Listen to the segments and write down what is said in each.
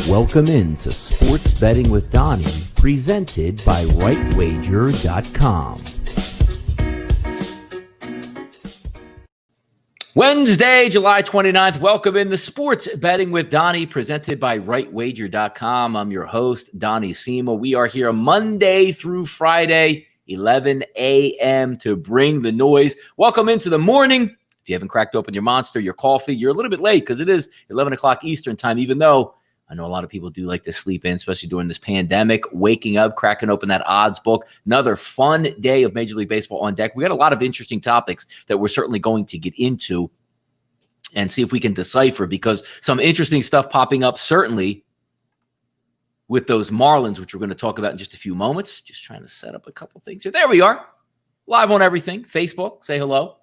Welcome into Sports Betting with Donnie, presented by rightwager.com. Wednesday, July 29th. Welcome into Sports Betting with Donnie, presented by rightwager.com. I'm your host, Donnie Sema. We are here Monday through Friday, 11 a.m. to bring the noise. Welcome into the morning. If you haven't cracked open your Monster, your coffee, you're a little bit late because it is 11 o'clock Eastern time, even though I know a lot of people do like to sleep in, especially during this pandemic. Waking up, cracking open that odds book. Another fun day of Major League Baseball on deck. We got a lot of interesting topics that we're certainly going to get into and see if we can decipher, because some interesting stuff popping up certainly with those Marlins, which we're going to talk about in just a few moments. Just trying to set up a couple things here. There we are. Live on everything. Facebook, say hello.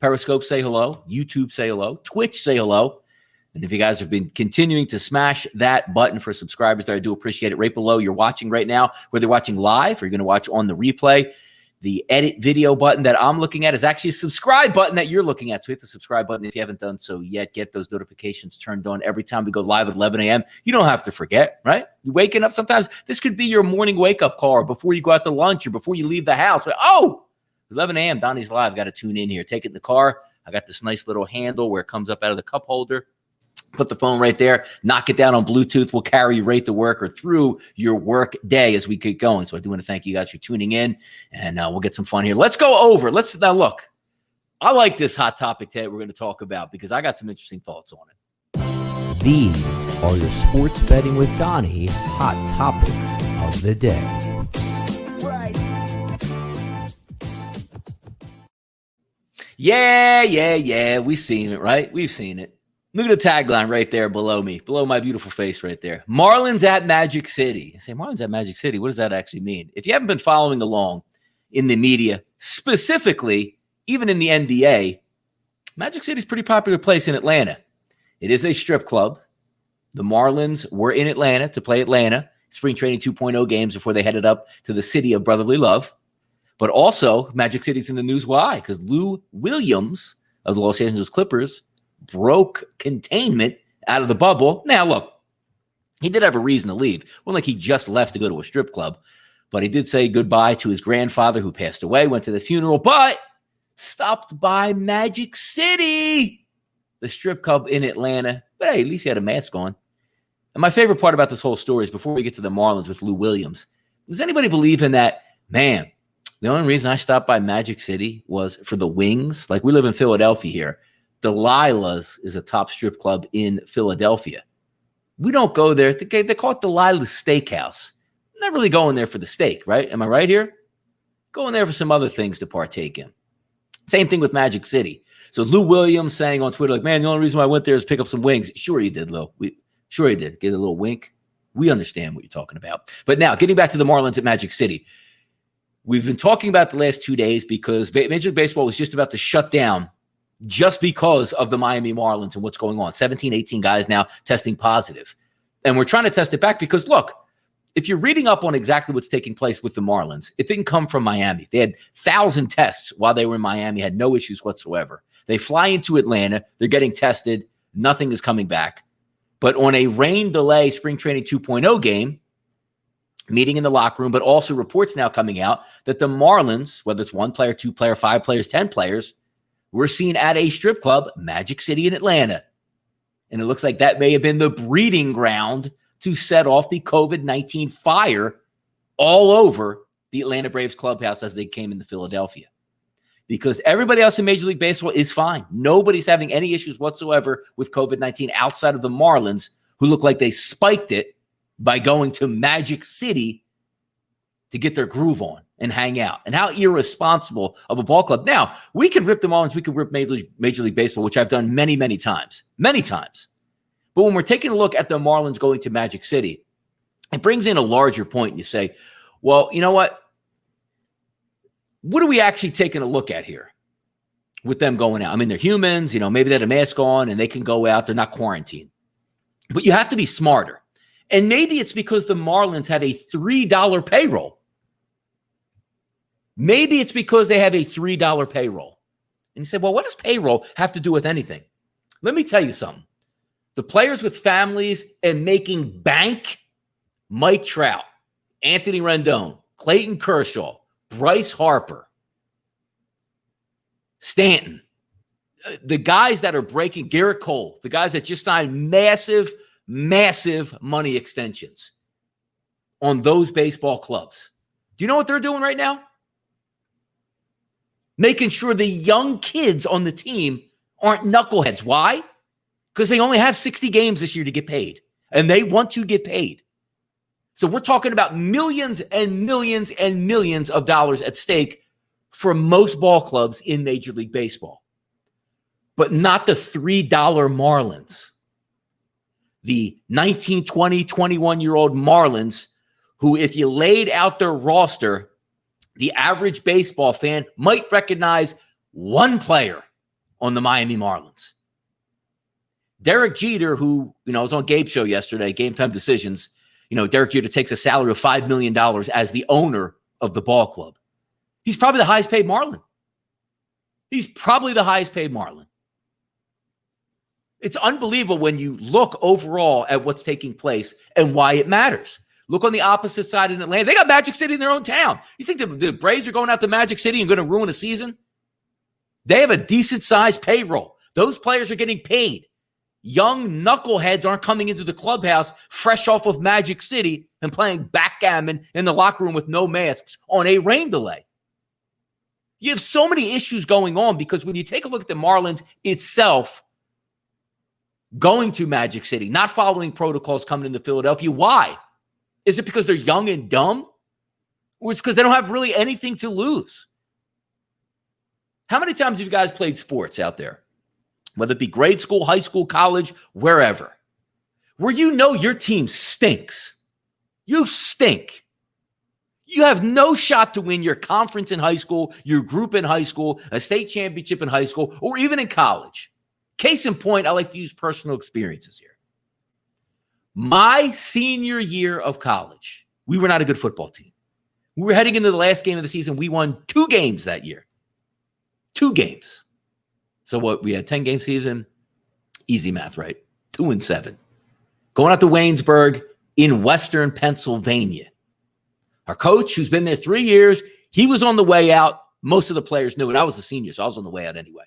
Periscope, say hello. YouTube, say hello. Twitch, say hello. And if you guys have been continuing to smash that button for subscribers there, I do appreciate it. Right below, you're watching right now, whether you're watching live or you're going to watch on the replay, the edit video button that I'm looking at is actually a subscribe button that you're looking at. So hit the subscribe button if you haven't done so yet. Get those notifications turned on every time we go live at 11 a.m. You don't have to forget, right? You're waking up sometimes. This could be your morning wake-up call, or before you go out to lunch or before you leave the house. Oh, 11 a.m., Donnie's live. Got to tune in here. Take it in the car. I got this nice little handle where it comes up out of the cup holder. Put the phone right there, knock it down on Bluetooth. We'll carry you right to work or through your work day as we get going. So I do want to thank you guys for tuning in, and we'll get some fun here. Let's go over. Now look, I like this hot topic today we're going to talk about because I got some interesting thoughts on it. These are your Sports Betting with Donnie hot topics of the day. Right. Yeah. We've seen it, right? We've seen it. Look at the tagline right there below me, below my beautiful face right there. Marlins at Magic City. I say, Marlins at Magic City, what does that actually mean? If you haven't been following along in the media, specifically, even in the NBA, Magic City is a pretty popular place in Atlanta. It is a strip club. The Marlins were in Atlanta to play Atlanta Spring Training 2.0 games before they headed up to the city of brotherly love. But also, Magic City's in the news. Why? Because Lou Williams of the Los Angeles Clippers broke containment out of the bubble. Now, look, he did have a reason to leave. It wasn't like he just left to go to a strip club, but he did say goodbye to his grandfather who passed away, went to the funeral, but stopped by Magic City, the strip club in Atlanta. But hey, at least he had a mask on. And my favorite part about this whole story is before we get to the Marlins with Lou Williams, does anybody believe in that, man, the only reason I stopped by Magic City was for the wings? Like, we live in Philadelphia here. Delilah's is a top strip club in Philadelphia. We don't go there. They call it Delilah's Steakhouse. Not really going there for the steak, right? Am I right here? Going there for some other things to partake in. Same thing with Magic City. So Lou Williams saying on Twitter, like, man, the only reason why I went there is pick up some wings. Sure you did, Lou. Sure you did. Get a little wink. We understand what you're talking about. But now, getting back to the Marlins at Magic City. We've been talking about the last 2 days because Major League Baseball was just about to shut down just because of the Miami Marlins and what's going on. 17, 18 guys now testing positive. And we're trying to test it back because, look, if you're reading up on exactly what's taking place with the Marlins, it didn't come from Miami. They had 1,000 tests while they were in Miami, had no issues whatsoever. They fly into Atlanta. They're getting tested. Nothing is coming back. But on a rain delay Spring Training 2.0 game, meeting in the locker room, but also reports now coming out that the Marlins, whether it's 1 player, 2 player, 5 players, 10 players, we're seen at a strip club, Magic City in Atlanta. And it looks like that may have been the breeding ground to set off the COVID-19 fire all over the Atlanta Braves clubhouse as they came into Philadelphia. Because everybody else in Major League Baseball is fine. Nobody's having any issues whatsoever with COVID-19 outside of the Marlins, who look like they spiked it by going to Magic City to get their groove on and hang out. And how irresponsible of a ball club. Now, we can rip the Marlins, we can rip Major League Baseball, which I've done many, many times. Many times. But when we're taking a look at the Marlins going to Magic City, it brings in a larger point. And you say, well, you know what? What are we actually taking a look at here with them going out? I mean, they're humans. Maybe they had a mask on and they can go out. They're not quarantined. But you have to be smarter. And maybe it's because the Marlins have a $3 payroll. Maybe it's because they have a $3 payroll. And you say, well, what does payroll have to do with anything? Let me tell you something. The players with families and making bank: Mike Trout, Anthony Rendon, Clayton Kershaw, Bryce Harper, Stanton. The guys that are breaking, Garrett Cole, the guys that just signed massive, massive money extensions on those baseball clubs. Do you know what they're doing right now? Making sure the young kids on the team aren't knuckleheads. Why? Because they only have 60 games this year to get paid, and they want to get paid. So we're talking about millions and millions and millions of dollars at stake for most ball clubs in Major League Baseball. But not the $3 Marlins. The 19, 20, 21-year-old Marlins, who, if you laid out their roster, the average baseball fan might recognize one player on the Miami Marlins. Derek Jeter, who, was on Gabe's show yesterday, Game Time Decisions. Derek Jeter takes a salary of $5 million as the owner of the ball club. He's probably the highest paid Marlin. It's unbelievable when you look overall at what's taking place and why it matters. Look on the opposite side in Atlanta. They got Magic City in their own town. You think the Braves are going out to Magic City and going to ruin a season? They have a decent-sized payroll. Those players are getting paid. Young knuckleheads aren't coming into the clubhouse fresh off of Magic City and playing backgammon in the locker room with no masks on a rain delay. You have so many issues going on because when you take a look at the Marlins itself going to Magic City, not following protocols coming into Philadelphia, why? Is it because they're young and dumb? Or is it because they don't have really anything to lose? How many times have you guys played sports out there? Whether it be grade school, high school, college, wherever, where your team stinks. You stink. You have no shot to win your conference in high school, your group in high school, a state championship in high school, or even in college. Case in point, I like to use personal experiences here. My senior year of college, we were not a good football team. We were heading into the last game of the season. We won 2 games that year. 2 games. So what, we had 10-game season, easy math, right? 2-7. Going out to Waynesburg in Western Pennsylvania. Our coach, who's been there 3 years, he was on the way out. Most of the players knew it. I was a senior, so I was on the way out anyway.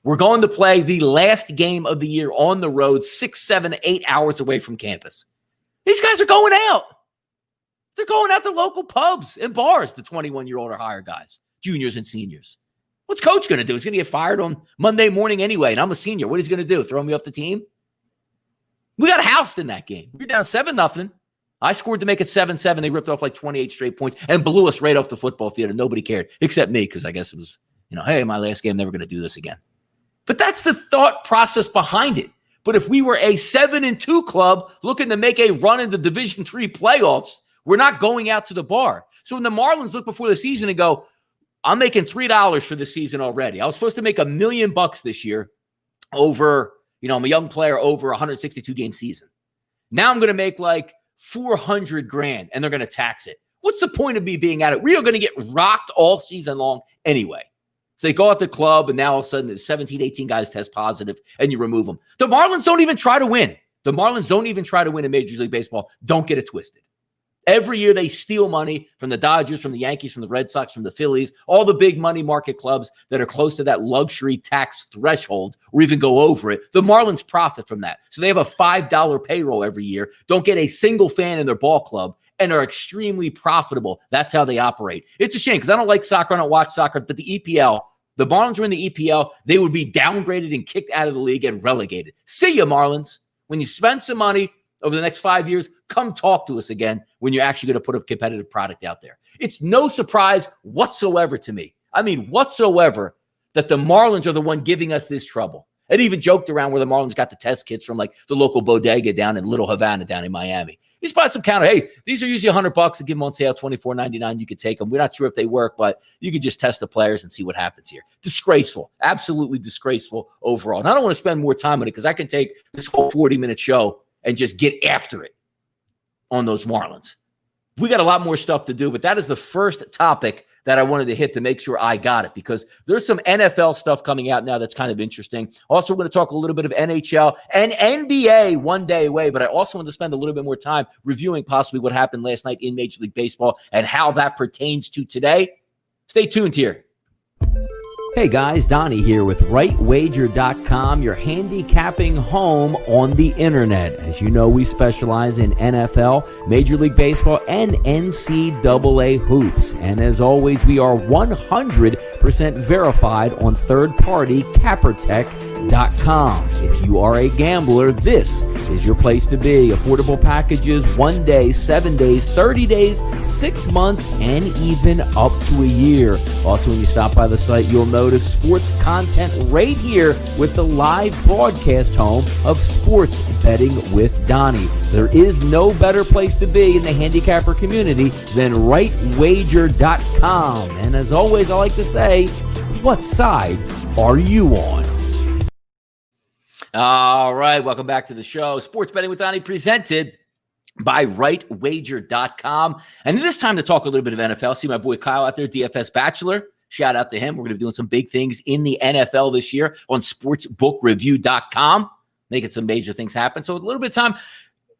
We're going to play the last game of the year on the road, 6, 7, 8 hours away from campus. These guys are going out. They're going out to local pubs and bars, the 21-year-old or higher guys, juniors and seniors. What's coach going to do? He's going to get fired on Monday morning anyway, and I'm a senior. What is he going to do? Throw me off the team? We got housed in that game. We were down 7-0. I scored to make it 7-7. They ripped off like 28 straight points and blew us right off the football field, and nobody cared except me because I guess it was, hey, my last game, never going to do this again. But that's the thought process behind it. But if we were a 7-2 club looking to make a run in the Division III playoffs, we're not going out to the bar. So when the Marlins look before the season and go, I'm making $3 for this season already. I was supposed to make $1 million this year over, I'm a young player over a 162-game season. Now I'm going to make like $400,000 and they're going to tax it. What's the point of me being at it? We are going to get rocked all season long anyway. So they go out the club and now all of a sudden there's 17, 18 guys test positive and you remove them. The Marlins don't even try to win. The Marlins don't even try to win in Major League Baseball. Don't get it twisted. Every year they steal money from the Dodgers, from the Yankees, from the Red Sox, from the Phillies, all the big money market clubs that are close to that luxury tax threshold or even go over it. The Marlins profit from that. So they have a $5 payroll every year, don't get a single fan in their ball club, and are extremely profitable. That's how they operate. It's a shame because I don't like soccer. I don't watch soccer, but the EPL, the Marlins are in the EPL. They would be downgraded and kicked out of the league and relegated. See ya, Marlins. When you spend some money over the next 5 years, come talk to us again when you're actually going to put a competitive product out there. It's no surprise whatsoever to me. I mean, whatsoever, that the Marlins are the one giving us this trouble. And even joked around where the Marlins got the test kits from like the local bodega down in Little Havana down in Miami. He's bought some counter. Hey, these are usually $100 and give them on sale, $24.99. You could take them. We're not sure if they work, but you could just test the players and see what happens here. Disgraceful. Absolutely disgraceful overall. And I don't want to spend more time on it because I can take this whole 40-minute show and just get after it on those Marlins. We got a lot more stuff to do, but that is the first topic that I wanted to hit to make sure I got it, because there's some NFL stuff coming out now that's kind of interesting. Also, we're going to talk a little bit of NHL and NBA one day away, but I also want to spend a little bit more time reviewing possibly what happened last night in Major League Baseball and how that pertains to today. Stay tuned here. Hey guys, Donnie here with rivalry.com, your handicapping home on the internet. As you know, we specialize in NFL, Major League Baseball, and NCAA hoops. And as always, we are 100% verified on third-party CapperTech.com. If you are a gambler, this is your place to be. Affordable packages, 1 day, 7 days, 30 days, 6 months, and even up to a year. Also, when you stop by the site, you'll notice sports content right here with the live broadcast home of Sports Betting with Donnie. There is no better place to be in the handicapper community than rightwager.com. And as always, I like to say, what side are you on? All right, welcome back to the show. Sports Betting with Donnie, presented by rightwager.com. And it is time to talk a little bit of NFL. See my boy Kyle out there, DFS Bachelor. Shout out to him. We're going to be doing some big things in the NFL this year on sportsbookreview.com, making some major things happen. So a little bit of time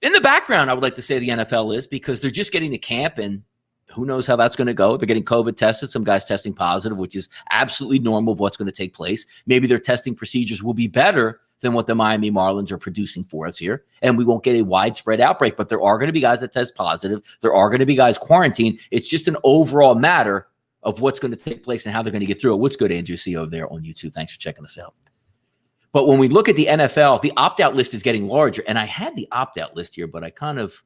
in the background, I would like to say the NFL is, because they're just getting to camp, and who knows how that's going to go. They're getting COVID tested, some guys testing positive, which is absolutely normal of what's going to take place. Maybe their testing procedures will be better than what the Miami Marlins are producing for us here, and we won't get a widespread outbreak, but there are going to be guys that test positive. There are going to be guys quarantined. It's just an overall matter of what's going to take place and how they're going to get through it. What's good, Andrew C. over there on YouTube? Thanks for checking us out. But when we look at the NFL, the opt-out list is getting larger, and I had the opt-out list here, but I kind of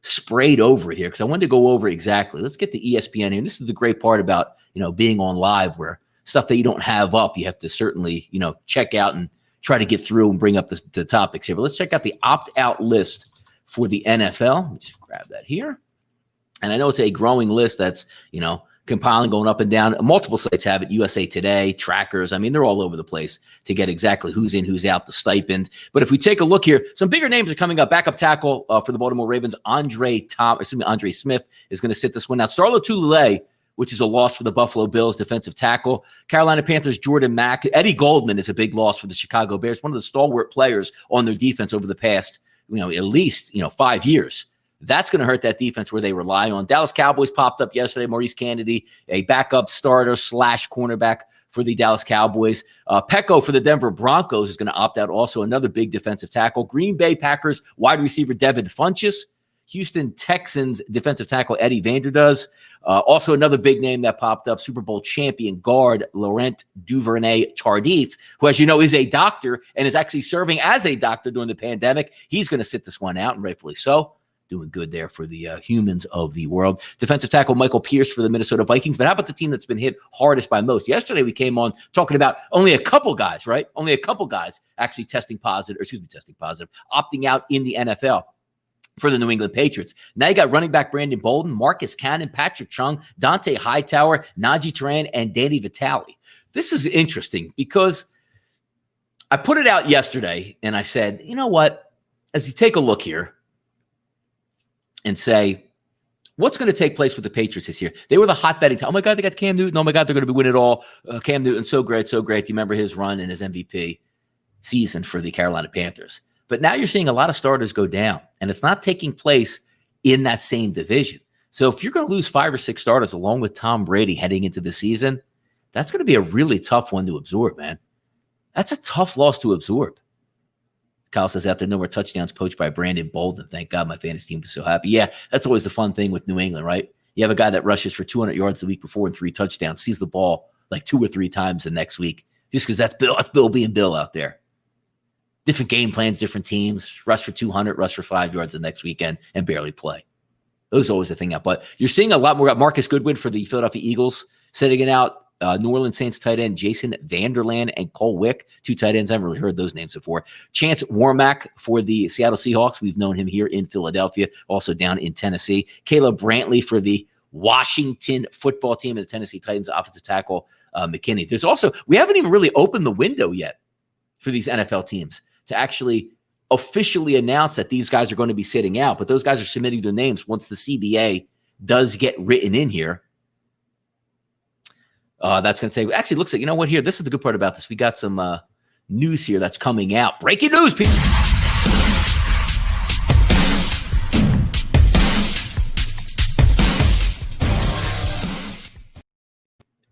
sprayed over it here because I wanted to go over exactly. Let's get the ESPN here. And this is the great part about, being on live, where stuff that you don't have up, you have to certainly, check out and try to get through and bring up the topics here. But let's check out the opt-out list for the NFL. Let me just grab that here. And I know it's a growing list that's, compiling, going up and down. Multiple sites have it, USA Today, trackers. I mean, they're all over the place to get exactly who's in, who's out, the stipend. But if we take a look here, some bigger names are coming up. Backup tackle for the Baltimore Ravens, Andre Smith is going to sit this one out. Starlo Tulele, which is a loss for the Buffalo Bills, defensive tackle. Carolina Panthers, Jordan Mack. Eddie Goldman is a big loss for the Chicago Bears, one of the stalwart players on their defense over the past, at least, 5 years. That's going to hurt that defense where they rely on. Dallas Cowboys popped up yesterday. Maurice Kennedy, a backup starter / cornerback for the Dallas Cowboys. Pecco for the Denver Broncos is going to opt out. Also another big defensive tackle. Green Bay Packers wide receiver Devin Funchess. Houston Texans defensive tackle Eddie Vanderdoes. Also another big name that popped up, Super Bowl champion guard Laurent Duvernay-Tardif, who, as you know, is a doctor and is actually serving as a doctor during the pandemic. He's going to sit this one out, and rightfully so. Doing good there for the humans of the world. Defensive tackle Michael Pierce for the Minnesota Vikings. But how about the team that's been hit hardest by most? Yesterday we came on talking about only a couple guys, right? Only a couple guys actually testing positive, opting out in the NFL for the New England Patriots. Now you got running back Brandon Bolden, Marcus Cannon, Patrick Chung, Dante Hightower, Najee Turan, and Danny Vitale. This is interesting because I put it out yesterday and I said, you know what? As you take a look here, and say, what's going to take place with the Patriots this year? They were the hot betting time. Oh, my God, they got Cam Newton. Oh, my God, they're going to be winning it all. Cam Newton, so great, so great. Do you remember his run and his MVP season for the Carolina Panthers? But now you're seeing a lot of starters go down, and it's not taking place in that same division. So if you're going to lose 5 or 6 starters along with Tom Brady heading into the season, that's going to be a really tough one to absorb, man. That's a tough loss to absorb. Kyle says out there, no more touchdowns poached by Brandon Bolden. Thank God my fantasy team was so happy. Yeah, that's always the fun thing with New England, right? You have a guy that rushes for 200 yards the week before and 3 touchdowns, sees the ball like 2 or 3 times the next week, just because that's Bill. That's Bill being Bill out there. Different game plans, different teams. Rush for 200, rush for 5 yards the next weekend, and barely play. Those are always the thing out. But you're seeing a lot more. Marcus Goodwin for the Philadelphia Eagles sitting it out. New Orleans Saints tight end Jason Vanderland and Cole Wick, 2 tight ends. I haven't really heard those names before. Chance Warmack for the Seattle Seahawks. We've known him here in Philadelphia, also down in Tennessee. Caleb Brantley for the Washington football team and the Tennessee Titans offensive tackle McKinney. There's also, we haven't even really opened the window yet for these NFL teams to actually officially announce that these guys are going to be sitting out, but those guys are submitting their names once the CBA does get written in here. That's going to take, actually looks like, you know what here? This is the good part about this. We got some news here that's coming out. Breaking news, people.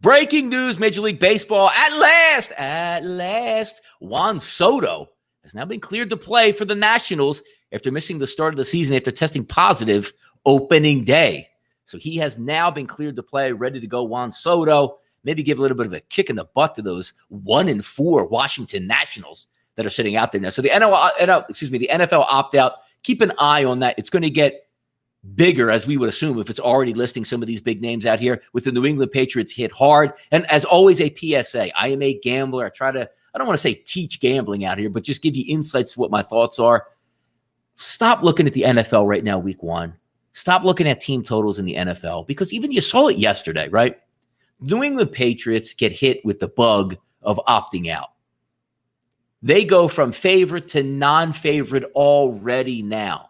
Breaking news, Major League Baseball. At last, Juan Soto has now been cleared to play for the Nationals after missing the start of the season after testing positive opening day. So he has now been cleared to play, ready to go. Juan Soto, maybe give a little bit of a kick in the butt to those 1-4 Washington Nationals that are sitting out there now. So the NFL opt-out, keep an eye on that. It's going to get bigger, as we would assume, if it's already listing some of these big names out here with the New England Patriots hit hard. And as always, a PSA. I am a gambler. I don't want to say teach gambling out here, but just give you insights to what my thoughts are. Stop looking at the NFL right now, week 1. Stop looking at team totals in the NFL, because even you saw it yesterday, right? New England Patriots get hit with the bug of opting out. They go from favorite to non-favorite already now.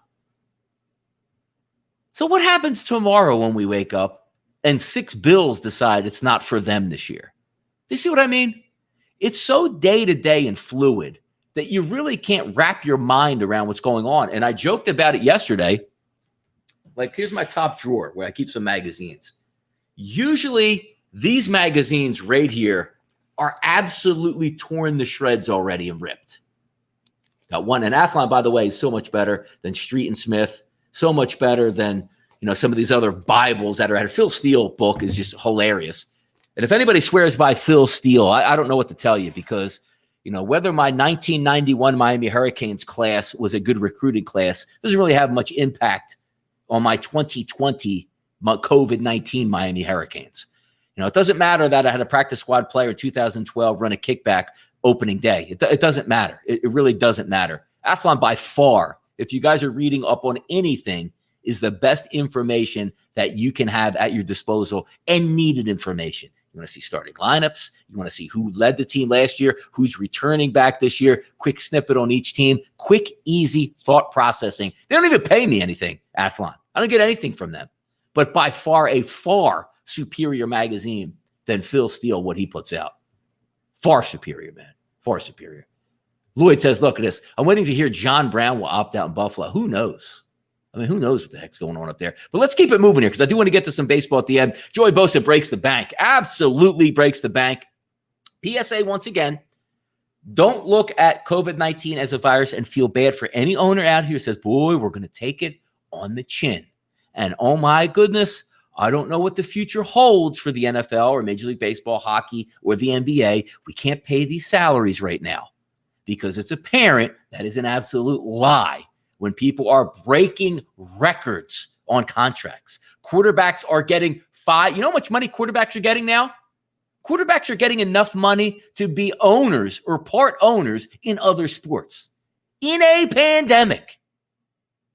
So what happens tomorrow when we wake up and 6 Bills decide it's not for them this year? Do you see what I mean? It's so day-to-day and fluid that you really can't wrap your mind around what's going on. And I joked about it yesterday. Like, here's my top drawer where I keep some magazines. Usually, these magazines right here are absolutely torn to shreds already and ripped. Got one. And Athlon, by the way, is so much better than Street and Smith. So much better than, some of these other Bibles that are out. Phil Steele book is just hilarious. And if anybody swears by Phil Steele, I don't know what to tell you, because, whether my 1991 Miami Hurricanes class was a good recruiting class doesn't really have much impact on my 2020 COVID-19 Miami Hurricanes. It doesn't matter that I had a practice squad player in 2012 run a kickback opening day. It doesn't matter. It really doesn't matter. Athlon, by far, if you guys are reading up on anything, is the best information that you can have at your disposal, and needed information. You want to see starting lineups. You want to see who led the team last year, who's returning back this year, quick snippet on each team, quick, easy thought processing. They don't even pay me anything, Athlon. I don't get anything from them. But by far, a far superior magazine than Phil Steele, what he puts out. Far superior, man. Far superior. Lloyd says, look at this. I'm waiting to hear John Brown will opt out in Buffalo. Who knows? Who knows what the heck's going on up there? But let's keep it moving here, because I do want to get to some baseball at the end. Joey Bosa breaks the bank. Absolutely breaks the bank. PSA once again, don't look at COVID-19 as a virus and feel bad for any owner out here who says, boy, we're going to take it on the chin. And oh my goodness, I don't know what the future holds for the NFL or Major League Baseball, hockey, or the NBA. We can't pay these salaries right now, because it's apparent that is an absolute lie when people are breaking records on contracts. Quarterbacks are getting you know how much money quarterbacks are getting now? Quarterbacks are getting enough money to be owners or part owners in other sports. In a pandemic.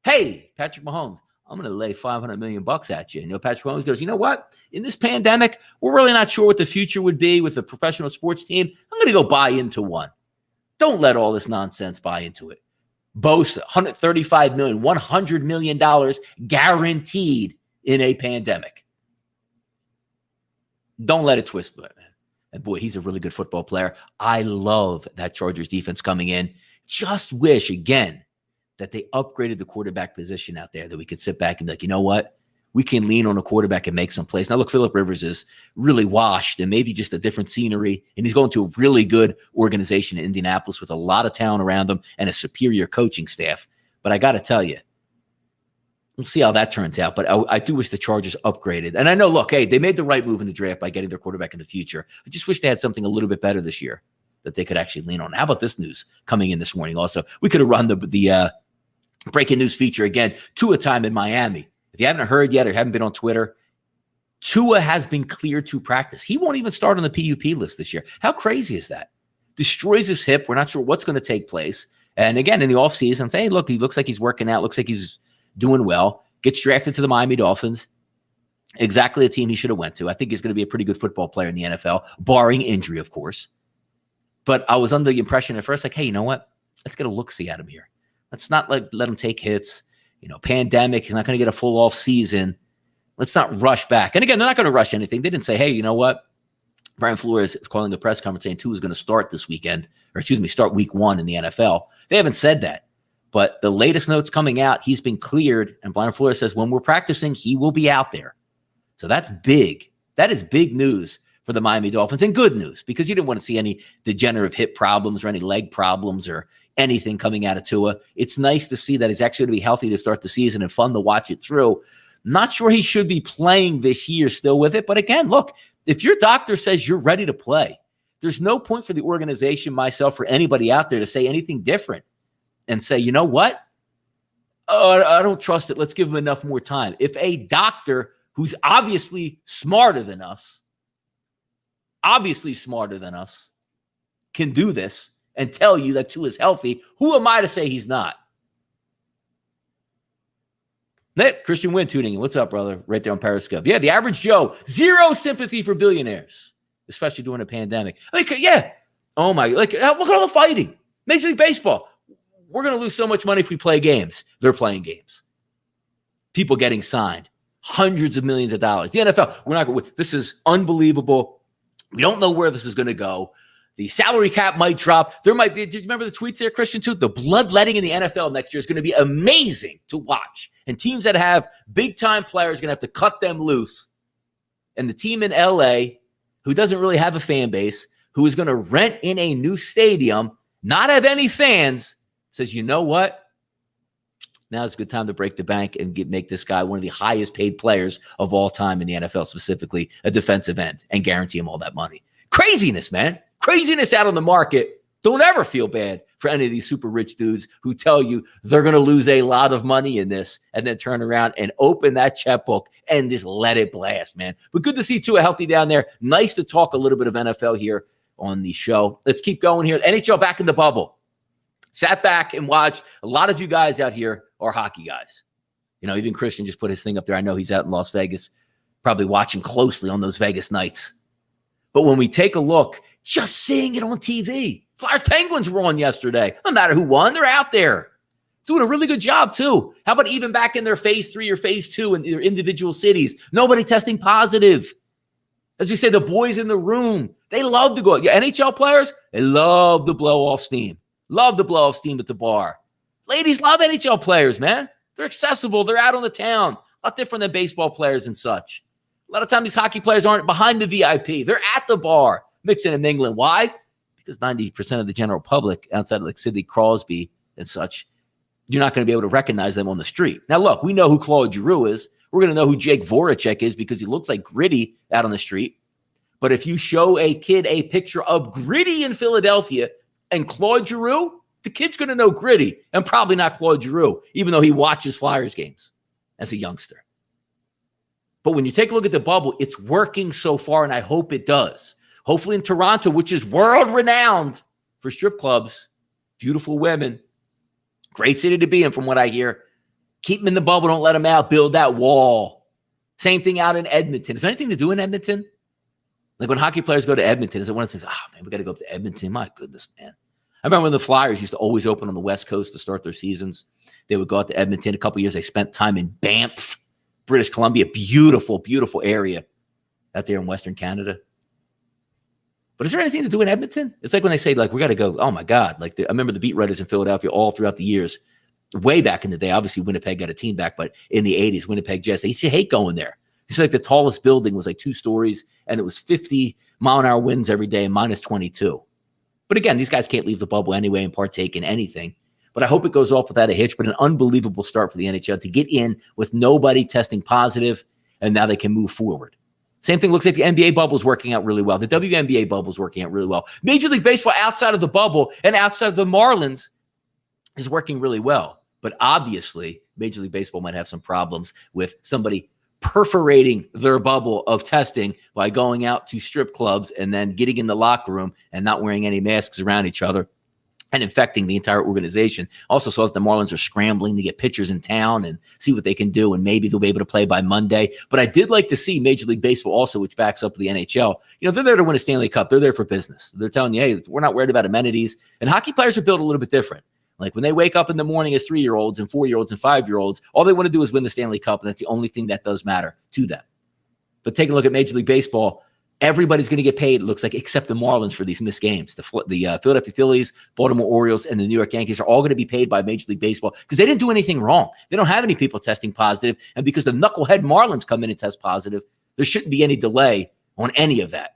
Hey, Patrick Mahomes, I'm going to lay $500 million at you. And Patrick Mahomes goes, you know what? In this pandemic, we're really not sure what the future would be with a professional sports team. I'm going to go buy into one. Don't let all this nonsense buy into it. Bosa, $135 million, $100 million guaranteed in a pandemic. Don't let it twist it, man. And boy, he's a really good football player. I love that Chargers defense coming in. Just wish, again, that they upgraded the quarterback position out there, that we could sit back and be like, you know what? We can lean on a quarterback and make some plays. Now, look, Phillip Rivers is really washed and maybe just a different scenery. And he's going to a really good organization in Indianapolis with a lot of talent around him and a superior coaching staff. But I got to tell you, we'll see how that turns out. But I do wish the Chargers upgraded. And I know, look, hey, they made the right move in the draft by getting their quarterback in the future. I just wish they had something a little bit better this year that they could actually lean on. How about this news coming in this morning also? We could have run the breaking news feature again. Tua Time in Miami. If you haven't heard yet or haven't been on Twitter, Tua has been cleared to practice. He won't even start on the PUP list this year. How crazy is that? Destroys his hip. We're not sure what's going to take place. And again, in the offseason, I'm saying, hey, look, he looks like he's working out. Looks like he's doing well. Gets drafted to the Miami Dolphins. Exactly the team he should have went to. I think he's going to be a pretty good football player in the NFL, barring injury, of course. But I was under the impression at first, like, hey, you know what? Let's get a look-see at him here. Let's not let him take hits. Pandemic, he's not going to get a full off season. Let's not rush back. And again, they're not going to rush anything. They didn't say, hey, you know what? Brian Flores is calling a press conference saying Tua is going to start this weekend, start week 1 in the NFL. They haven't said that. But the latest notes coming out, he's been cleared. And Brian Flores says when we're practicing, he will be out there. So that's big. That is big news for the Miami Dolphins, and good news, because you didn't want to see any degenerative hip problems or any leg problems or anything coming out of Tua. It's nice to see that he's actually going to be healthy to start the season and fun to watch it through. Not sure he should be playing this year still with it. But again, look, if your doctor says you're ready to play, there's no point for the organization, myself, or anybody out there to say anything different and say, you know what? Oh, I don't trust it. Let's give him enough more time. If a doctor who's obviously smarter than us, can do this and tell you that Tua is healthy, who am I to say he's not? Nick, Christian Wynn tuning in. What's up, brother? Right there on Periscope. Yeah, the average Joe, zero sympathy for billionaires, especially during a pandemic. Like, yeah. Oh, my. Like, look at all the fighting. Major League Baseball. We're going to lose so much money if we play games. They're playing games. People getting signed. Hundreds of millions of dollars. The NFL, this is unbelievable. We don't know where this is going to go. The salary cap might drop. There might be, do you remember the tweets there, Christian, too? The bloodletting in the NFL next year is going to be amazing to watch. And teams that have big-time players are going to have to cut them loose. And the team in L.A., who doesn't really have a fan base, who is going to rent in a new stadium, not have any fans, says, you know what? Now is a good time to break the bank and make this guy one of the highest paid players of all time in the NFL, specifically a defensive end, and guarantee him all that money. Craziness, man. Craziness out on the market. Don't ever feel bad for any of these super rich dudes who tell you they're going to lose a lot of money in this and then turn around and open that checkbook and just let it blast, man. But good to see Tua healthy down there. Nice to talk a little bit of NFL here on the show. Let's keep going here. NHL back in the bubble. Sat back and watched. A lot of you guys out here are hockey guys. You know, even Christian just put his thing up there. I know he's out in Las Vegas, probably watching closely on those Vegas nights. But when we take a look, just seeing it on TV. Flyers Penguins were on yesterday. No matter who won, they're out there. Doing a really good job, too. How about even back in their phase 3 or phase 2 in their individual cities? Nobody testing positive. As we say, the boys in the room, they love to go. Yeah, NHL players, they love to blow off steam. Love to blow off steam at the bar. Ladies love NHL players, man. They're accessible. They're out on the town. A lot different than baseball players and such. A lot of times these hockey players aren't behind the VIP. They're at the bar, mixing in England. Why? Because 90% of the general public, outside of like Sidney Crosby and such, you're not going to be able to recognize them on the street. Now, look, we know who Claude Giroux is. We're going to know who Jake Voracek is because he looks like Gritty out on the street. But if you show a kid a picture of Gritty in Philadelphia and Claude Giroux, the kid's going to know Gritty and probably not Claude Giroux, even though he watches Flyers games as a youngster. But when you take a look at the bubble, it's working so far, and I hope it does. Hopefully in Toronto, which is world-renowned for strip clubs, beautiful women, great city to be in from what I hear. Keep them in the bubble. Don't let them out. Build that wall. Same thing out in Edmonton. Is there anything to do in Edmonton? Like when hockey players go to Edmonton, is it one that says, oh, man, we got to go up to Edmonton? My goodness, man. I remember when the Flyers used to always open on the West Coast to start their seasons. They would go out to Edmonton. A couple of years, they spent time in Banff, British Columbia. Beautiful, beautiful area out there in Western Canada. But is there anything to do in Edmonton? It's like when they say, like, we got to go. Oh, my God. Like, I remember the beat writers in Philadelphia all throughout the years, way back in the day. Obviously, Winnipeg got a team back, but in the 80s, Winnipeg Jets, they used to hate going there. It's like the tallest building was like 2 stories, and it was 50-mile-an-hour winds every day and minus 22. But again, these guys can't leave the bubble anyway and partake in anything. But I hope it goes off without a hitch, but an unbelievable start for the NHL to get in with nobody testing positive, and now they can move forward. Same thing looks like the NBA bubble is working out really well. The WNBA bubble is working out really well. Major League Baseball outside of the bubble and outside of the Marlins is working really well. But obviously, Major League Baseball might have some problems with somebody perforating their bubble of testing by going out to strip clubs and then getting in the locker room and not wearing any masks around each other and infecting the entire organization. Also saw that the Marlins are scrambling to get pitchers in town and see what they can do, and maybe they'll be able to play by Monday. But I did like to see Major League Baseball also, which backs up the NHL. You know, they're there to win a Stanley Cup. They're there for business. They're telling you, hey, we're not worried about amenities. And hockey players are built a little bit different. Like when they wake up in the morning as 3-year-olds and 4-year-olds and 5-year-olds, all they want to do is win the Stanley Cup, and that's the only thing that does matter to them. But take a look at Major League Baseball. Everybody's going to get paid, it looks like, except the Marlins for these missed games. The Philadelphia Phillies, Baltimore Orioles, and the New York Yankees are all going to be paid by Major League Baseball because they didn't do anything wrong. They don't have any people testing positive. And because the knucklehead Marlins come in and test positive, there shouldn't be any delay on any of that.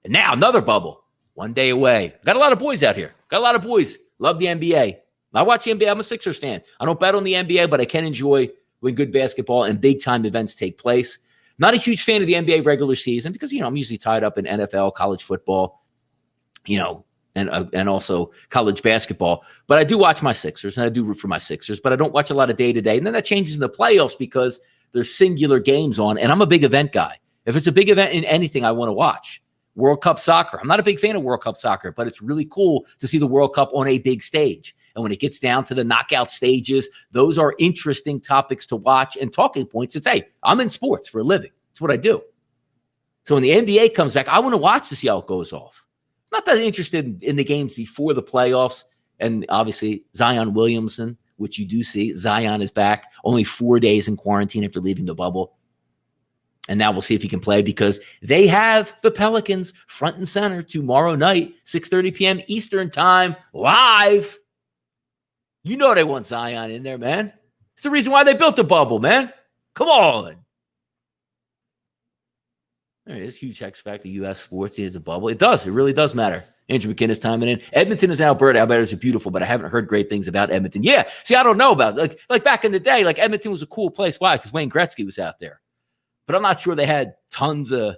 And now another bubble, 1 day away. Got a lot of boys out here. Got a lot of boys. Love the NBA. I watch the NBA. I'm a Sixers fan. I don't bet on the NBA, but I can enjoy when good basketball and big-time events take place. Not a huge fan of the NBA regular season because, I'm usually tied up in NFL, college football, and also college basketball. But I do watch my Sixers, and I do root for my Sixers, but I don't watch a lot of day-to-day. And then that changes in the playoffs because there's singular games on, and I'm a big event guy. If it's a big event in anything, I want to watch. World Cup soccer. I'm not a big fan of World Cup soccer, but it's really cool to see the World Cup on a big stage. And when it gets down to the knockout stages, those are interesting topics to watch and talking points. It's, hey, I'm in sports for a living. It's what I do. So when the NBA comes back, I want to watch to see how it goes off. Not that interested in the games before the playoffs. And obviously, Zion Williamson, which you do see, Zion is back. Only 4 days in quarantine after leaving the bubble. And now we'll see if he can play because they have the Pelicans front and center tomorrow night, 6:30 p.m. Eastern time, live. You know they want Zion in there, man. It's the reason why they built the bubble, man. Come on. There it is. Huge X factor, U.S. sports. He has a bubble. It does. It really does matter. Andrew McKinnis timing in. Edmonton is Alberta. Alberta's beautiful, but I haven't heard great things about Edmonton. Yeah. See, I don't know about it. Like back in the day, like Edmonton was a cool place. Why? Because Wayne Gretzky was out there. But I'm not sure they had tons of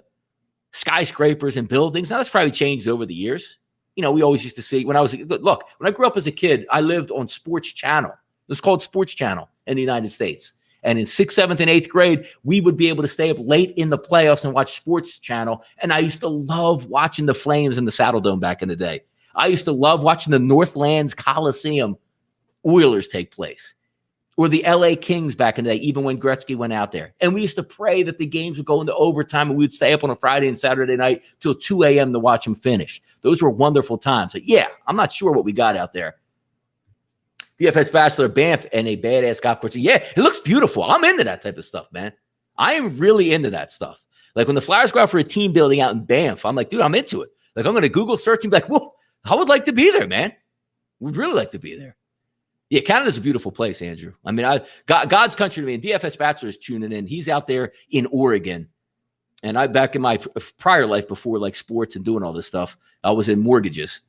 skyscrapers and buildings. Now, that's probably changed over the years. We always used to see when I grew up as a kid, I lived on Sports Channel. It was called Sports Channel in the United States. And in 6th, 7th, and 8th grade, we would be able to stay up late in the playoffs and watch Sports Channel. And I used to love watching the Flames in the Saddle Dome back in the day. I used to love watching the Northlands Coliseum Oilers take place. Or the LA Kings back in the day, even when Gretzky went out there. And we used to pray that the games would go into overtime and we would stay up on a Friday and Saturday night till 2 a.m. to watch them finish. Those were wonderful times. But yeah, I'm not sure what we got out there. DFS Bachelor, Banff, and a badass golf course. Yeah, it looks beautiful. I'm into that type of stuff, man. I am really into that stuff. Like when the Flyers go out for a team building out in Banff, I'm like, dude, I'm into it. Like I'm going to Google search and be like, whoa, I would like to be there, man. Would really like to be there. Yeah, Canada's a beautiful place, Andrew. I mean, God's country to me. And DFS Bachelor is tuning in. He's out there in Oregon. And I, back in my prior life before like sports and doing all this stuff, I was in mortgages.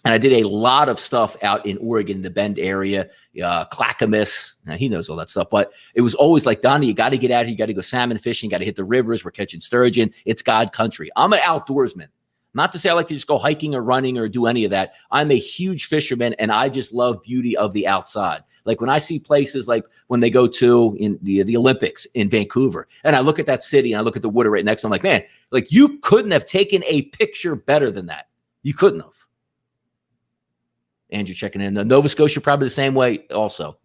And I did a lot of stuff out in Oregon, the Bend area, Clackamas. Now, he knows all that stuff. But it was always like, Donnie, you got to get out here. You got to go salmon fishing. You got to hit the rivers. We're catching sturgeon. It's God country. I'm an outdoorsman. Not to say I like to just go hiking or running or do any of that. I'm a huge fisherman, and I just love beauty of the outside. Like when I see places like when they go to in the Olympics in Vancouver, and I look at that city and I look at the water right next to me, I'm like, man, like you couldn't have taken a picture better than that. You couldn't have. Andrew checking in. The Nova Scotia probably the same way also.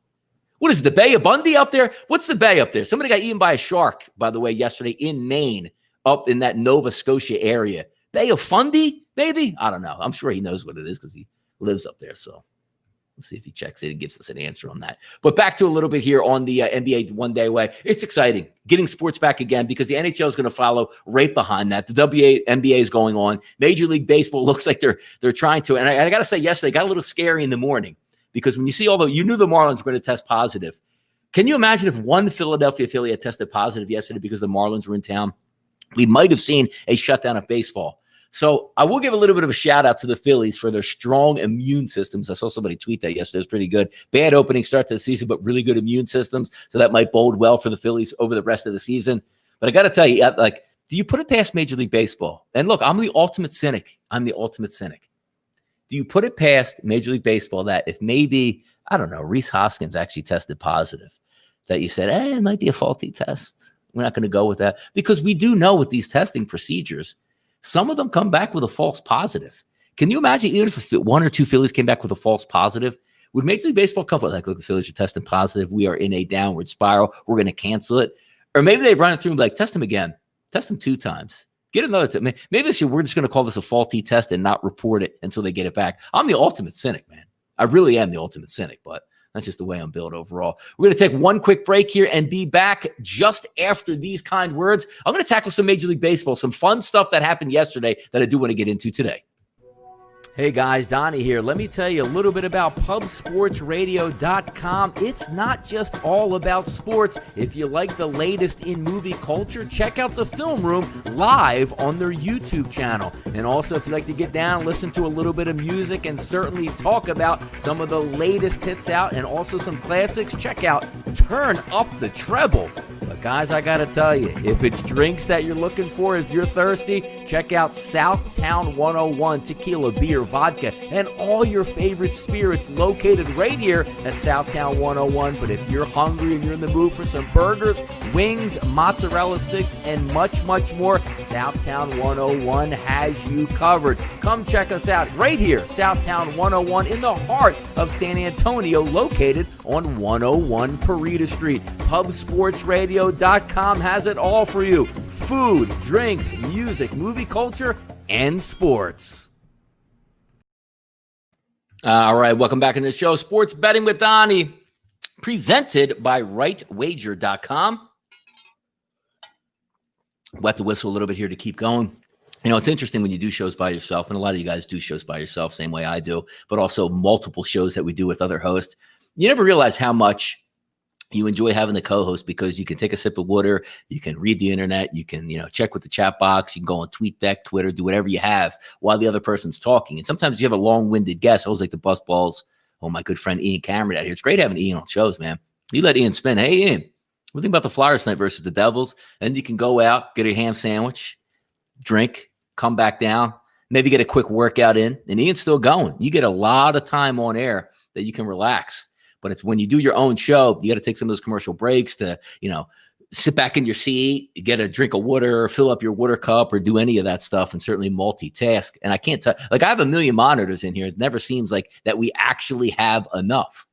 What is it, the Bay of Bundy up there? What's the bay up there? Somebody got eaten by a shark, by the way, yesterday in Maine, up in that Nova Scotia area. Bay of Fundy, maybe? I don't know. I'm sure he knows what it is because he lives up there. So let's see if he checks it and gives us an answer on that. But back to a little bit here on the NBA 1 day away. It's exciting getting sports back again because the NHL is going to follow right behind that. The WNBA is going on. Major League Baseball looks like they're trying to. And I got to say, yesterday got a little scary in the morning because when you see you knew the Marlins were going to test positive. Can you imagine if one Philadelphia affiliate tested positive yesterday because the Marlins were in town? We might have seen a shutdown of baseball. So I will give a little bit of a shout out to the Phillies for their strong immune systems. I saw somebody tweet that yesterday. It was pretty good. Bad opening start to the season, but really good immune systems. So that might bode well for the Phillies over the rest of the season. But I got to tell you, like, do you put it past Major League Baseball? And look, I'm the ultimate cynic. Do you put it past Major League Baseball that if maybe, I don't know, Rhys Hoskins actually tested positive, that you said, it might be a faulty test. We're not going to go with that because we do know with these testing procedures, some of them come back with a false positive. Can you imagine even if one or two Phillies came back with a false positive? Would Major League Baseball come like, look, the Phillies are testing positive. We are in a downward spiral. We're going to cancel it. Or maybe they run it through and be like, test them again. Test them 2 times. Get another test. Maybe this year we're just going to call this a faulty test and not report it until they get it back. I'm the ultimate cynic, man. I really am the ultimate cynic, but That's just the way I'm built overall. We're going to take one quick break here and be back just after these kind words. I'm going to tackle some Major League Baseball, some fun stuff that happened yesterday that I do want to get into today. Hey guys, Donnie here. Let me tell you a little bit about pubsportsradio.com. It's not just all about sports. If you like the latest in movie culture, check out the Film Room live on their YouTube channel. And also, if you like to get down, listen to a little bit of music, and certainly talk about some of the latest hits out and also some classics, check out Turn Up the Treble. But guys, I gotta tell you, if it's drinks that you're looking for, if you're thirsty, check out Southtown 101 Tequila, Beer, Vodka, and all your favorite spirits located right here at Southtown 101. But if you're hungry and you're in the mood for some burgers, wings, mozzarella sticks, and much, much more, Southtown 101 has you covered. Come check us out right here, Southtown 101, in the heart of San Antonio, located on 101 Parita Street. PubSportsRadio.com has it all for you. Food, drinks, music, movie culture, and sports. All right, welcome back into the show. Sports Betting with Donnie, presented by rightwager.com. Wet the whistle a little bit here to keep going. You know, it's interesting when you do shows by yourself, and a lot of you guys do shows by yourself, same way I do, but also multiple shows that we do with other hosts. You never realize how much you enjoy having the co-host, because you can take a sip of water, you can read the internet, you can, check with the chat box, you can go on TweetDeck, Twitter, do whatever you have while the other person's talking. And sometimes you have a long-winded guest. I was like the bus balls. Oh, my good friend Ian Cameron out here. It's great having Ian on shows, man. You let Ian spin. Hey, Ian, what do you think about the Flyers tonight versus the Devils? And you can go out, get a ham sandwich, drink, come back down, maybe get a quick workout in, and Ian's still going. You get a lot of time on air that you can relax. But it's when you do your own show, you got to take some of those commercial breaks to, sit back in your seat, get a drink of water, fill up your water cup, or do any of that stuff, and certainly multitask. And I can't tell, I have a million monitors in here. It never seems like that we actually have enough.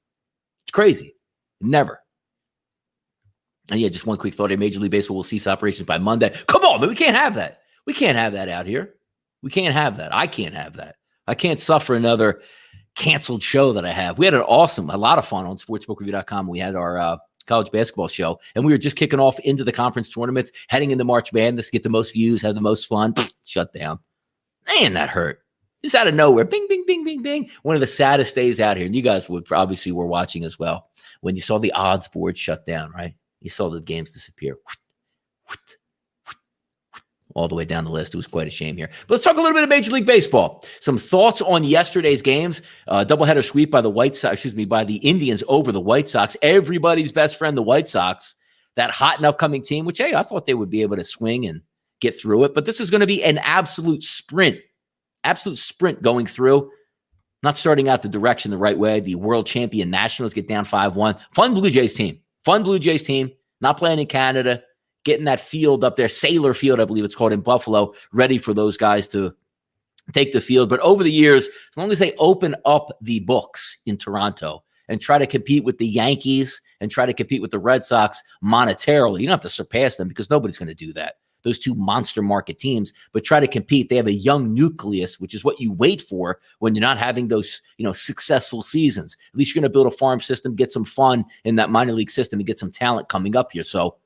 It's crazy. Never. And yeah, just one quick thought here. Major League Baseball will cease operations by Monday. Come on, man. We can't have that. We can't have that out here. We can't have that. I can't have that. I can't suffer another canceled show that I have. We had a lot of fun on sportsbookreview.com. We had our college basketball show, and we were just kicking off into the conference tournaments, heading into March Madness, get the most views, have the most fun. Shut down. Man, that hurt. Just out of nowhere. Bing, bing, bing, bing, bing. One of the saddest days out here. And you guys were watching as well when you saw the odds board shut down, right? You saw the games disappear. All the way down the list. It was quite a shame here. But let's talk a little bit of Major League Baseball. Some thoughts on yesterday's games. Doubleheader sweep by by the Indians over the White Sox. Everybody's best friend, the White Sox, that hot and upcoming team, which, hey, I thought they would be able to swing and get through it. But this is going to be an absolute sprint going through. Not starting out the right way. The world champion Nationals get down 5-1. Fun Blue Jays team. Not playing in Canada. Getting that field up there, Sailor Field, I believe it's called, in Buffalo, ready for those guys to take the field. But over the years, as long as they open up the books in Toronto and try to compete with the Yankees and try to compete with the Red Sox monetarily, you don't have to surpass them because nobody's going to do that. Those two monster market teams, but try to compete. They have a young nucleus, which is what you wait for when you're not having those, successful seasons. At least you're going to build a farm system, get some fun in that minor league system, and get some talent coming up here. So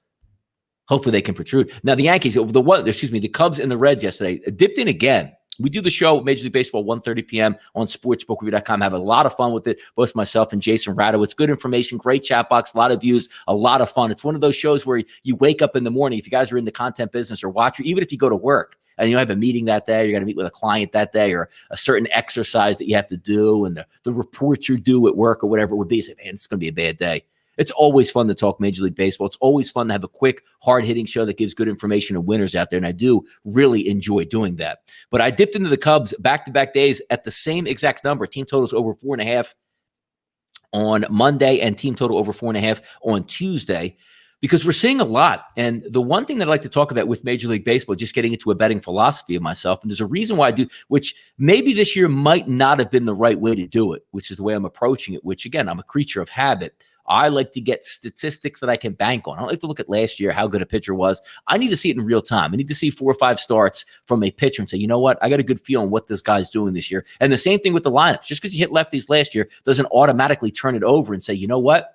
hopefully they can protrude. Now, the Yankees, the Cubs and the Reds yesterday dipped in again. We do the show, Major League Baseball, 1:30 p.m. on sportsbookreview.com. Have a lot of fun with it, both myself and Jason Radowitz. Good information, great chat box, a lot of views, a lot of fun. It's one of those shows where you wake up in the morning, if you guys are in the content business or watch, or even if you go to work and you have a meeting that day, you're going to meet with a client that day, or a certain exercise that you have to do, and the reports you do at work or whatever it would be. You say, man, it's going to be a bad day. It's always fun to talk Major League Baseball. It's always fun to have a quick, hard-hitting show that gives good information and winners out there, and I do really enjoy doing that. But I dipped into the Cubs back-to-back days at the same exact number. Team totals over 4.5 on Monday and team total over 4.5 on Tuesday. because we're seeing a lot. And the one thing that I like to talk about with Major League Baseball, just getting into a betting philosophy of myself, and there's a reason why I do, which maybe this year might not have been the right way to do it, which is the way I'm approaching it, which again, I'm a creature of habit. I like to get statistics that I can bank on. I don't like to look at last year, how good a pitcher was. I need to see it in real time. I need to see 4 or 5 starts from a pitcher and say, you know what? I got a good feel on what this guy's doing this year. And the same thing with the lineups. Just because you hit lefties last year doesn't automatically turn it over and say, you know what?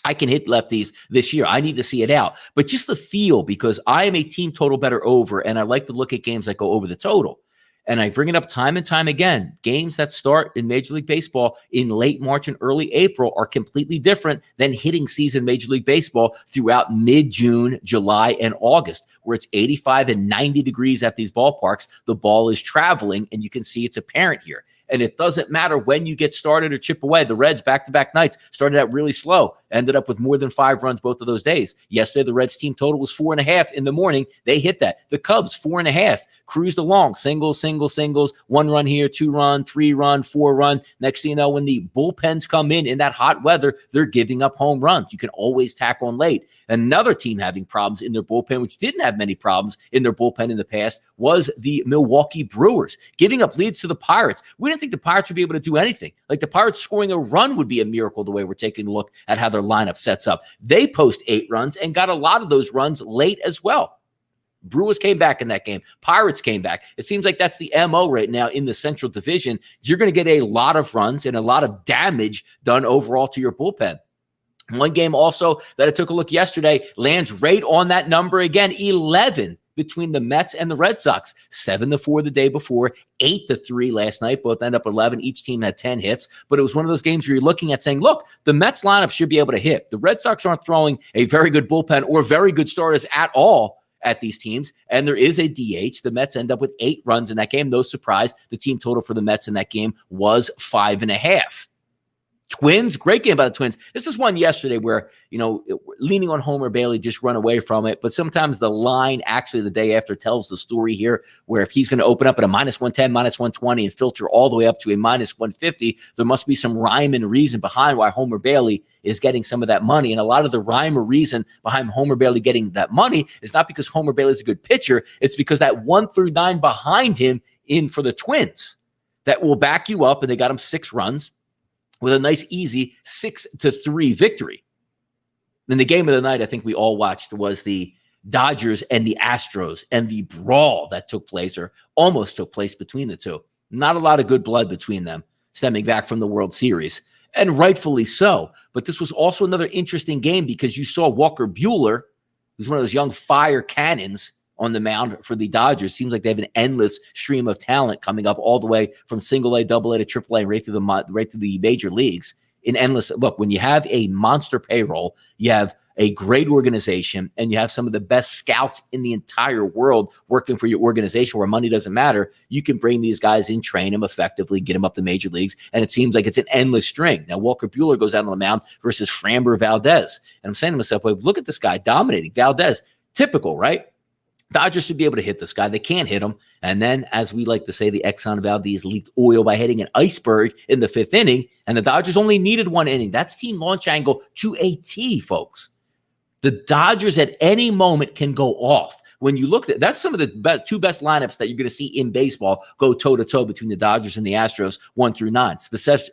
I can hit lefties this year. I need to see it out. But just the feel, because I am a team total better over, and I like to look at games that go over the total. And I bring it up time and time again. Games that start in Major League Baseball in late March and early April are completely different than hitting season Major League Baseball throughout mid-June, July, and August, where it's 85 and 90 degrees at these ballparks. The ball is traveling, and you can see it's apparent here. And it doesn't matter when you get started or chip away. The Reds back-to-back nights started out really slow, ended up with more than 5 runs both of those days. Yesterday, the Reds team total was 4.5 in the morning. They hit that. The Cubs, 4.5, cruised along. Singles, 1 run here, 2 run, 3 run, 4 run. Next thing you know, when the bullpens come in that hot weather, they're giving up home runs. You can always tack on late. Another team having problems in their bullpen, which didn't have many problems in their bullpen in the past, was the Milwaukee Brewers, giving up leads to the Pirates. We didn't think the Pirates would be able to do anything. Like the Pirates scoring a run would be a miracle the way we're taking a look at how their lineup sets up. They post 8 runs and got a lot of those runs late as well. Brewers came back in that game. Pirates came back. It seems like that's the MO right now in the Central Division. You're going to get a lot of runs and a lot of damage done overall to your bullpen. One game also that I took a look yesterday lands right on that number again, 11 between the Mets and the Red Sox. 7-4 the day before, 8-3 last night. Both end up 11. Each team had 10 hits. But it was one of those games where you're looking at saying, look, the Mets lineup should be able to hit. The Red Sox aren't throwing a very good bullpen or very good starters at all at these teams, and there is a DH. The Mets end up with 8 runs in that game. No surprise, the team total for the Mets in that game was 5.5. Twins, great game by the Twins. This is one yesterday where, leaning on Homer Bailey, just run away from it. But sometimes the line actually the day after tells the story here, where if he's going to open up at a -110, -120 and filter all the way up to a -150, there must be some rhyme and reason behind why Homer Bailey is getting some of that money. And a lot of the rhyme or reason behind Homer Bailey getting that money is not because Homer Bailey is a good pitcher. It's because that 1 through 9 behind him in for the Twins that will back you up, and they got him 6 runs with a nice, easy 6-3 victory. Then the game of the night I think we all watched was the Dodgers and the Astros, and the brawl that took place, or almost took place, between the two. Not a lot of good blood between them, stemming back from the World Series, and rightfully so. But this was also another interesting game because you saw Walker Buehler, who's one of those young fire cannons, on the mound for the Dodgers. Seems like they have an endless stream of talent coming up all the way from single A, double A to triple A, right through the major leagues. In endless look, when you have a monster payroll, you have a great organization, and you have some of the best scouts in the entire world working for your organization where money doesn't matter, you can bring these guys in, train them effectively, get them up to major leagues, and it seems like it's an endless string. Now, Walker Buehler goes out on the mound versus Framber Valdez. And I'm saying to myself, well, look at this guy dominating. Valdez, typical, right? Dodgers should be able to hit this guy. They can't hit him. And then, as we like to say, the Exxon Valdez leaked oil by hitting an iceberg in the 5th inning, and the Dodgers only needed 1 inning. That's team launch angle to a T, folks. The Dodgers at any moment can go off. When you look at that's some of the 2 best lineups that you're going to see in baseball go toe-to-toe between the Dodgers and the Astros, 1 through 9,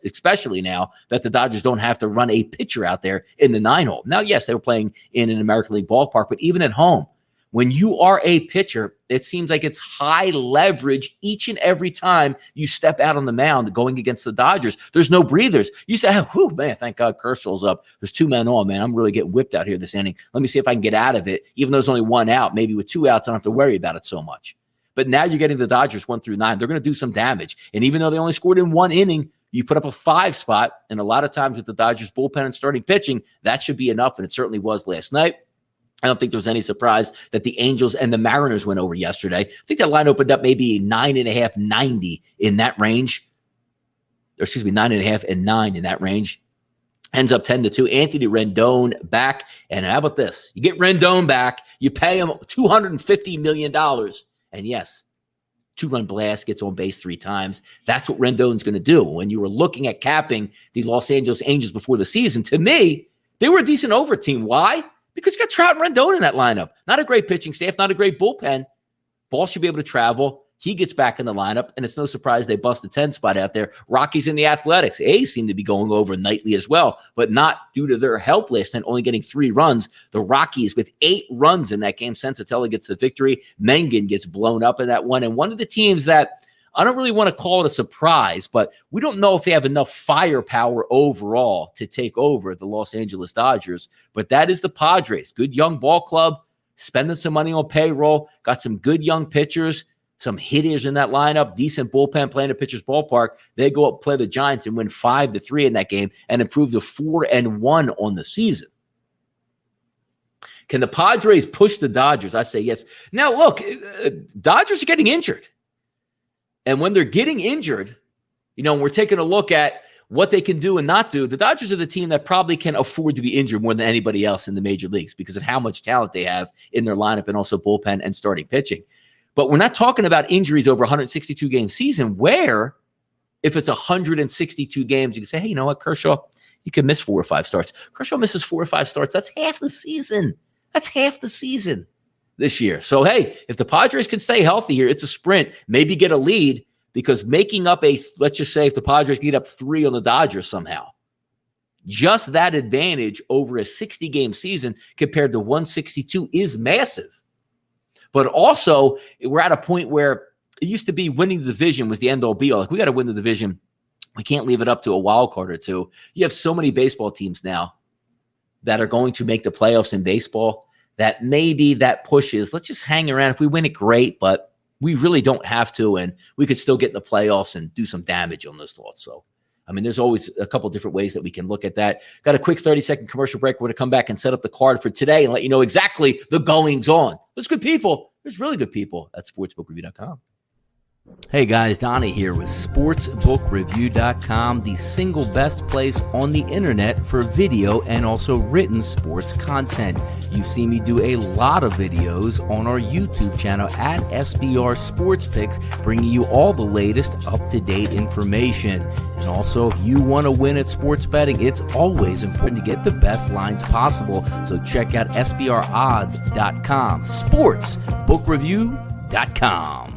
especially now that the Dodgers don't have to run a pitcher out there in the 9-hole. Now, yes, they were playing in an American League ballpark, but even at home, when you are a pitcher, it seems like it's high leverage each and every time you step out on the mound going against the Dodgers. There's no breathers. You say, whew, man, thank God Kershaw's up. There's 2 men on, man. I'm really getting whipped out here this inning. Let me see if I can get out of it. Even though there's only 1 out, maybe with 2 outs, I don't have to worry about it so much. But now you're getting the Dodgers 1 through 9. They're going to do some damage. And even though they only scored in 1 inning, you put up a 5 spot. And a lot of times with the Dodgers bullpen and starting pitching, that should be enough. And it certainly was last night. I don't think there was any surprise that the Angels and the Mariners went over yesterday. I think that line opened up maybe 9.5, 90 in that range. Or 9.5 and 9 in that range. Ends up 10-2. Anthony Rendon back. And how about this? You get Rendon back. You pay him $250 million. And yes, 2-run blast, gets on base 3 times. That's what Rendon's going to do. When you were looking at capping the Los Angeles Angels before the season, to me, they were a decent over team. Why? Because you got Trout and Rendon in that lineup. Not a great pitching staff, not a great bullpen. Ball should be able to travel. He gets back in the lineup, and it's no surprise they bust the 10 spot out there. Rockies in the Athletics. A's seem to be going over nightly as well, but not due to their help list and only getting 3 runs. The Rockies with 8 runs in that game. Sensatelli gets the victory. Mengen gets blown up in that one. And one of the teams that I don't really want to call it a surprise, but we don't know if they have enough firepower overall to take over the Los Angeles Dodgers. But that is the Padres. Good young ball club, spending some money on payroll, got some good young pitchers, some hitters in that lineup, decent bullpen playing at pitcher's ballpark. They go up, play the Giants, and win 5-3 in that game and improve to 4-1 on the season. Can the Padres push the Dodgers? I say yes. Now, look, Dodgers are getting injured. And when they're getting injured, we're taking a look at what they can do and not do. The Dodgers are the team that probably can afford to be injured more than anybody else in the major leagues because of how much talent they have in their lineup and also bullpen and starting pitching. But we're not talking about injuries over 162-game season where if it's 162 games, you can say, hey, you know what, Kershaw, you can miss 4 or 5 starts. Kershaw misses 4 or 5 starts. That's half the season. That's half the season this year. So, hey, if the Padres can stay healthy here, it's a sprint, maybe get a lead because making up let's just say if the Padres get up 3 on the Dodgers somehow, just that advantage over a 60-game season compared to 162 is massive. But also, we're at a point where it used to be winning the division was the end-all be-all. Like, we got to win the division. We can't leave it up to a wild card or two. You have so many baseball teams now that are going to make the playoffs in baseball that maybe that pushes. Let's just hang around. If we win it, great, but we really don't have to, and we could still get in the playoffs and do some damage on those thoughts. So, there's always a couple different ways that we can look at that. Got a quick 30-second commercial break. We're going to come back and set up the card for today and let you know exactly the goings on. There's good people. There's really good people at sportsbookreview.com. Hey guys, Donnie here with SportsBookReview.com, the single best place on the internet for video and also written sports content. You see me do a lot of videos on our YouTube channel at SBR Sports Picks, bringing you all the latest up-to-date information. And also, if you want to win at sports betting, it's always important to get the best lines possible. So check out SBRodds.com, SportsBookReview.com.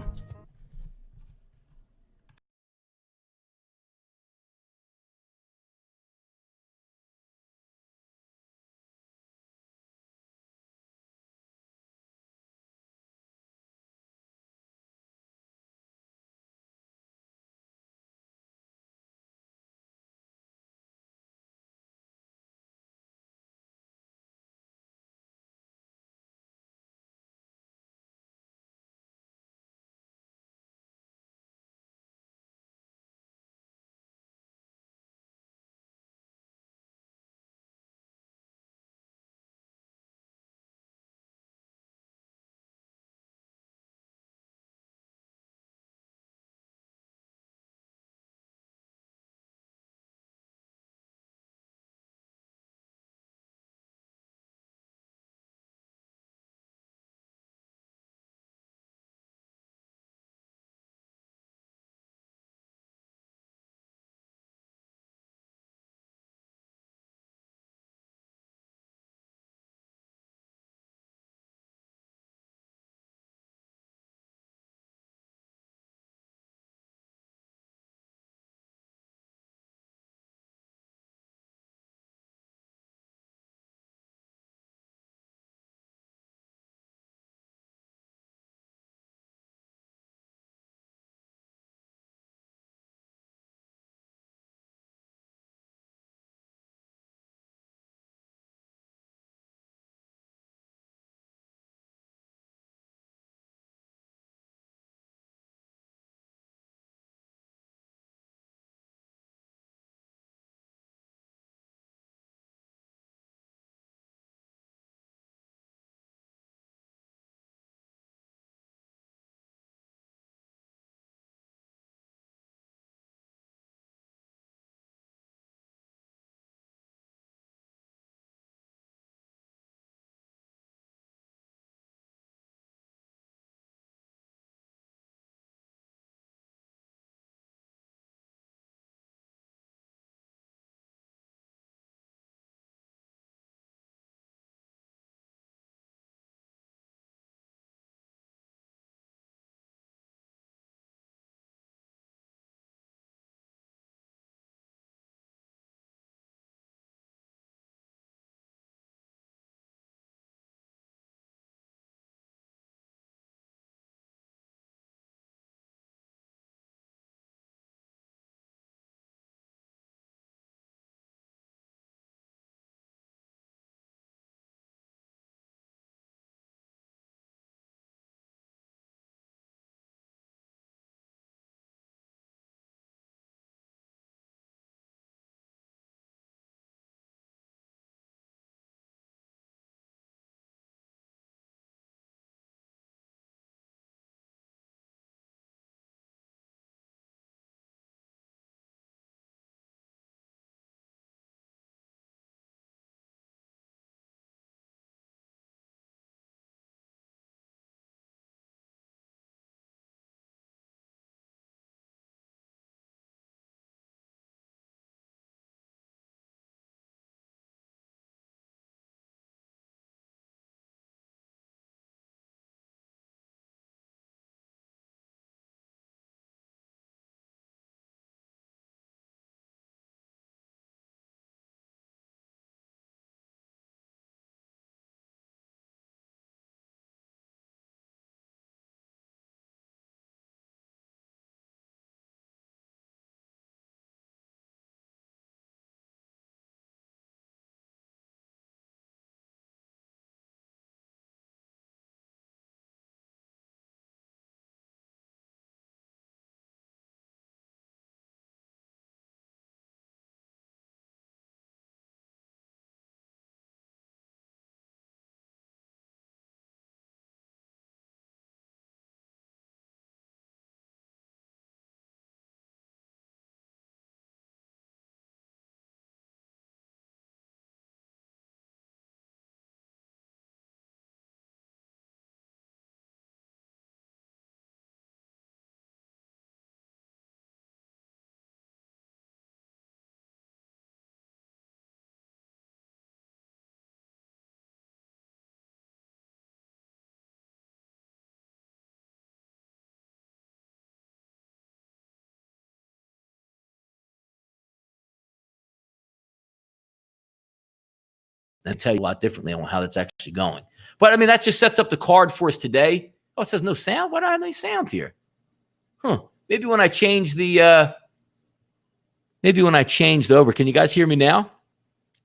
and tell you a lot differently on how that's actually going. But I mean, that just sets up the card for us today. Oh, it says no sound. Why do I have any sound here? Maybe when I change the over. Can you guys hear me now?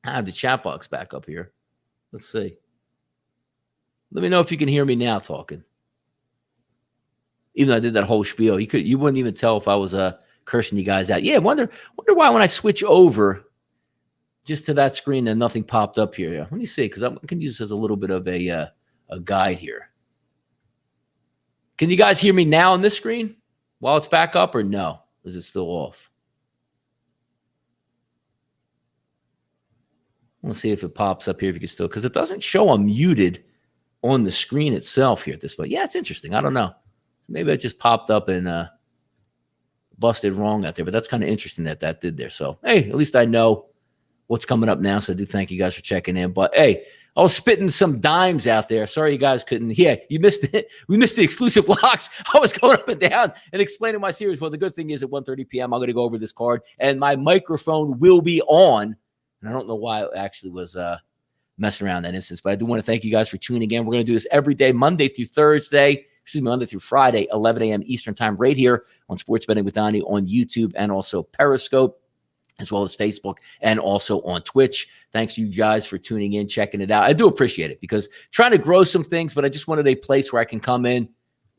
I have the chat box back up here. Let's see. Let me know if you can hear me now talking. Even though I did that whole spiel, you wouldn't even tell if I was cursing you guys out. Yeah, wonder why when I switch over just to that screen and nothing popped up here. Let me see, because I can use this as a little bit of a guide here. Can you guys hear me now on this screen while it's back up, or no? Is it still off? We'll see if it pops up here, if you can still, because it doesn't show I'm muted on the screen itself here at this point. Yeah, it's interesting. I don't know. So maybe it just popped up and busted wrong out there, but that's kind of interesting that did there. So, hey, at least I know what's coming up now. So I do thank you guys for checking in. But, hey, I was spitting some dimes out there. Sorry you guys couldn't. Yeah, you missed it. We missed the exclusive locks. I was going up and down and explaining my series. Well, the good thing is at 1:30 p.m., I'm going to go over this card, and my microphone will be on. And I don't know why it actually was messing around in that instance, but I do want to thank you guys for tuning in. We're going to do this every day, Monday through Friday, 11 a.m. Eastern time, right here on Sports Betting with Donnie on YouTube and also Periscope, as well as Facebook and also on Twitch. Thanks you guys for tuning in, checking it out. I do appreciate it because trying to grow some things, but I just wanted a place where I can come in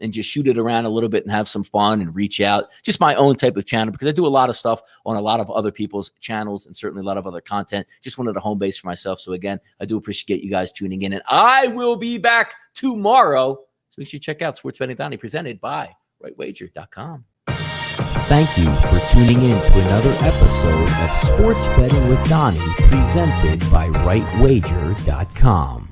and just shoot it around a little bit and have some fun and reach out. Just my own type of channel, because I do a lot of stuff on a lot of other people's channels and certainly a lot of other content. Just wanted a home base for myself. So again, I do appreciate you guys tuning in, and I will be back tomorrow. So make sure you check out Sports Betting Donnie, presented by rivalry.com. Thank you for tuning in to another episode of Sports Betting with Donnie, presented by rivalry.com.